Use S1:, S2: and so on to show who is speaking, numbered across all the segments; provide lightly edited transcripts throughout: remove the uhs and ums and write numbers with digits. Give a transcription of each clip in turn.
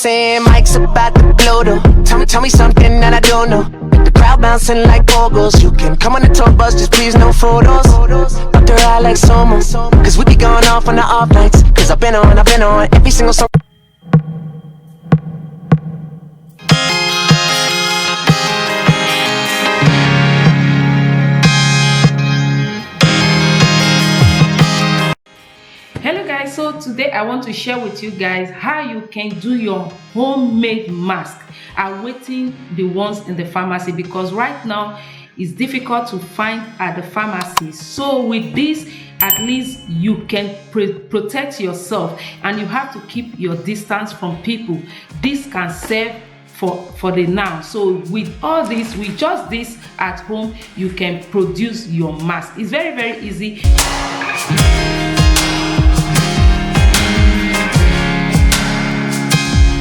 S1: saying Mike's about to blow though. Tell me something that I don't know. The crowd bouncing like pogos. You can come on the tour bus, just please no photos. Up the ride like Somo, cause we be going off on the off nights. Cause I've been on every single song.
S2: Hello guys, so today I want to share with you guys how you can do your homemade mask, awaiting the ones in the pharmacy, because right now it's difficult to find at the pharmacy. So with this, at least you can protect yourself, and you have to keep your distance from people. This can serve for the now. So with all this, with just this at home, you can produce your mask. It's very easy.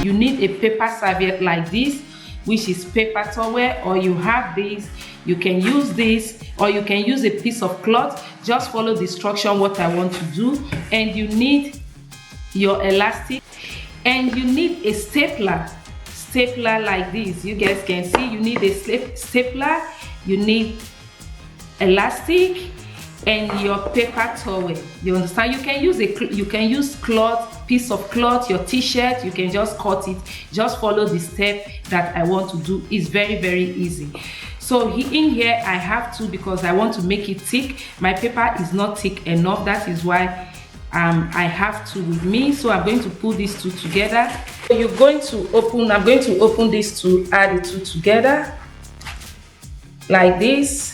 S2: You need a paper serviette like this, which is paper towel, or you have this, you can use this, or you can use a piece of cloth. Just follow the instruction what I want to do. And you need your elastic, and you need a stapler like this. You guys can see you need a stapler, you need elastic, and your paper towel. You understand? You can use cloth, piece of cloth, your t-shirt. You can just cut it. Just follow the step that I want to do. It's very easy. So in here I have to, because I want to make it thick. My paper is not thick enough. That is why I have to with me. So I'm going to put these two together. So I'm going to open these two, add the two together like this.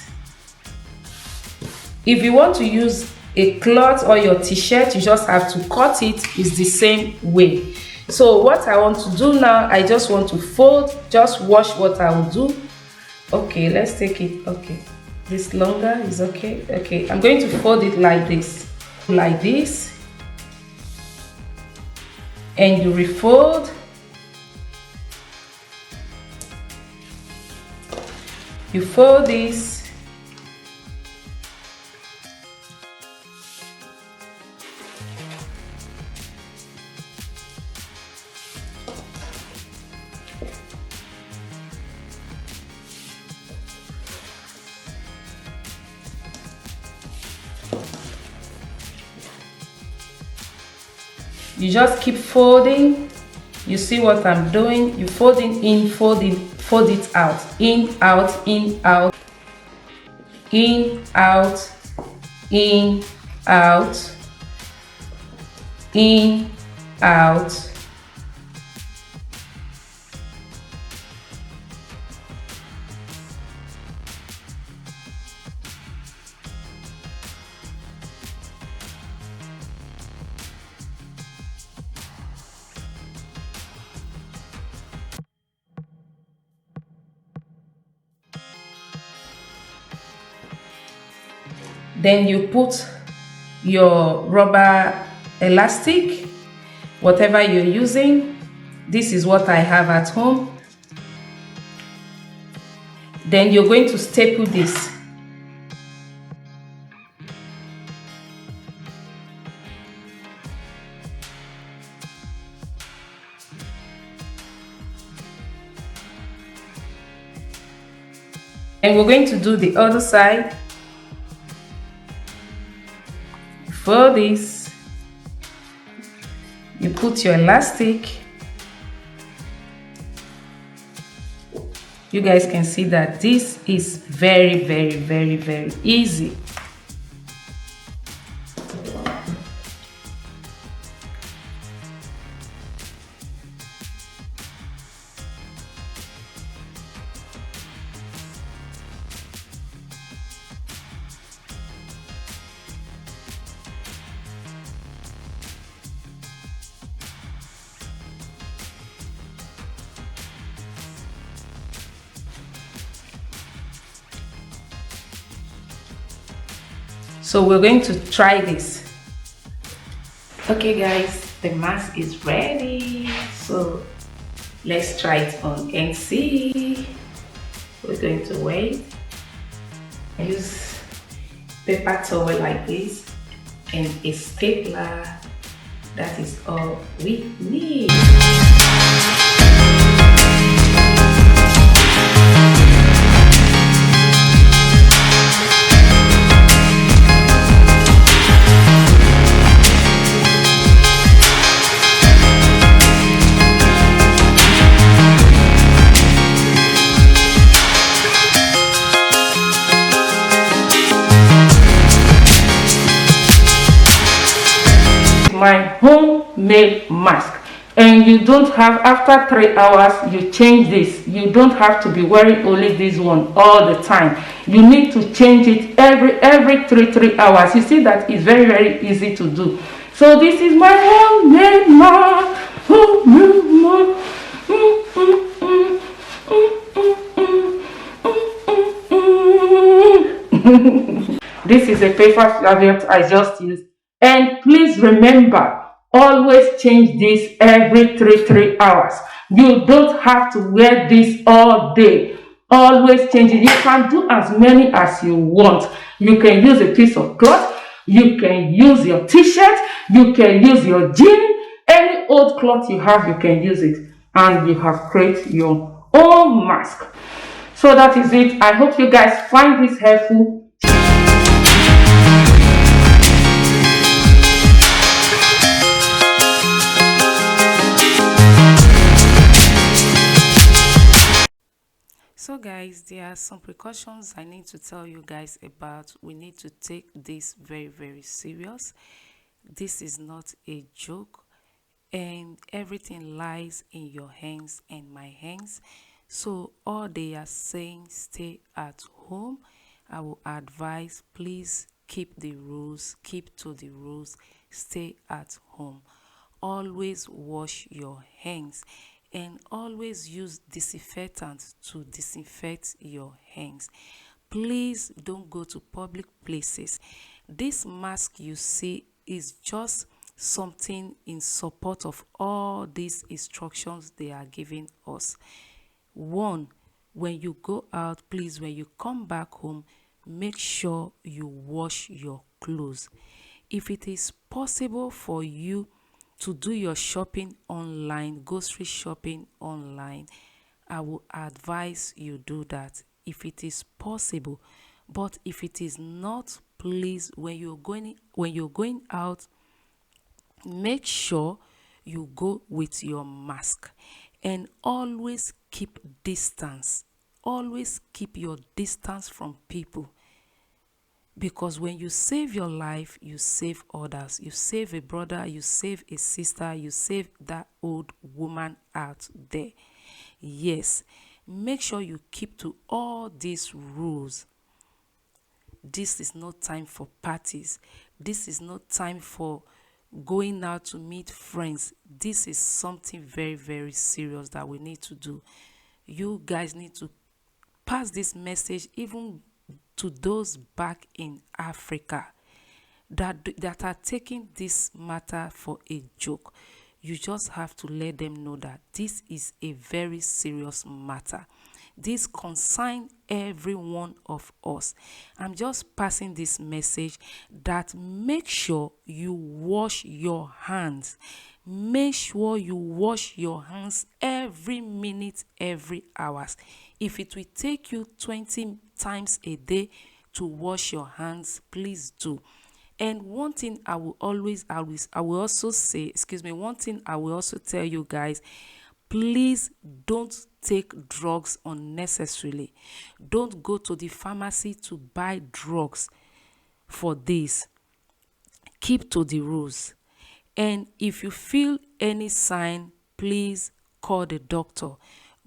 S2: If you want to use a cloth or your t-shirt, you just have to cut it. It's the same way. So what I want to do now, I just want to fold, just wash what I will do. Okay, let's take it. Okay, this longer is okay. Okay, I'm going to fold it like this, and you refold. You fold this. You just keep folding. You see what I'm doing? You folding in, fold it out. In, out, in, out. In, out, in, out. In, out. Then you put your rubber elastic, whatever you're using. This is what I have at home. Then you're going to staple this. And we're going to do the other side. For this, you put your elastic. You guys can see that this is very easy. So we're going to try this. Okay guys, the mask is ready. So let's try it on and see. We're going to wait. Use paper towel like this and a stapler. That is all we need. homemade mask. And you don't have, after 3 hours you change this. You don't have to be wearing only this one all the time. You need to change it every three hours. You see that is very easy to do. So this is my homemade mask. This is a paper serviette I just used. And please remember, always change this every three hours. You don't have to wear this all day. Always change it. You can do as many as you want. You can use a piece of cloth. You can use your t-shirt. You can use your jean. Any old cloth you have, you can use it. And you have created your own mask. So that is it. I hope you guys find this helpful. So guys, there are some precautions I need to tell you guys about. We need to take this very serious. This is not a joke, and everything lies in your hands and my hands. So all they are saying, stay at home. I will advise, please keep the rules, keep to the rules, stay at home. Always wash your hands and always use disinfectant to disinfect your hands. Please don't go to public places. This mask you see is just something in support of all these instructions they are giving us. One, when you go out, please, when you come back home, make sure you wash your clothes. If it is possible for you to do your shopping online, grocery shopping online, I will advise you do that if it is possible. But if it is not, please, when you're going out, make sure you go with your mask and always keep distance. Always keep your distance from people. Because when you save your life, you save others. You save a brother, you save a sister, you save that old woman out there. Yes, make sure you keep to all these rules. This is not time for parties. This is not time for going out to meet friends. This is something very serious that we need to do. You guys need to pass this message even to those back in Africa that are taking this matter for a joke. You just have to let them know that this is a very serious matter. This concerns every one of us. I'm just passing this message that make sure you wash your hands. Make sure you wash your hands every minute, every hours. If it will take you 20 times a day to wash your hands, please do. And one thing I will also tell you guys, please don't take drugs unnecessarily. Don't go to the pharmacy to buy drugs for this. Keep to the rules. And if you feel any sign, please call the doctor.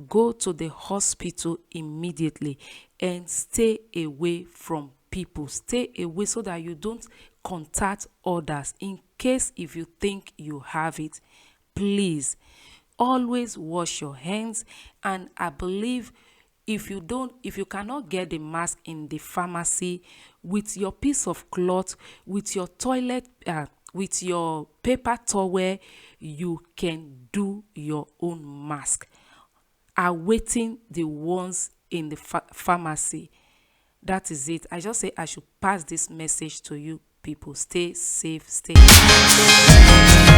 S2: Go to the hospital immediately and stay away from people. Stay away so that you don't contact others in case if you think you have it. Please always wash your hands. And I believe if you cannot get the mask in the pharmacy, with your piece of cloth, with your toilet, with your paper towel, you can do your own mask, awaiting the ones in the pharmacy. That is it. I just say I should pass this message to you people. Stay safe, stay safe.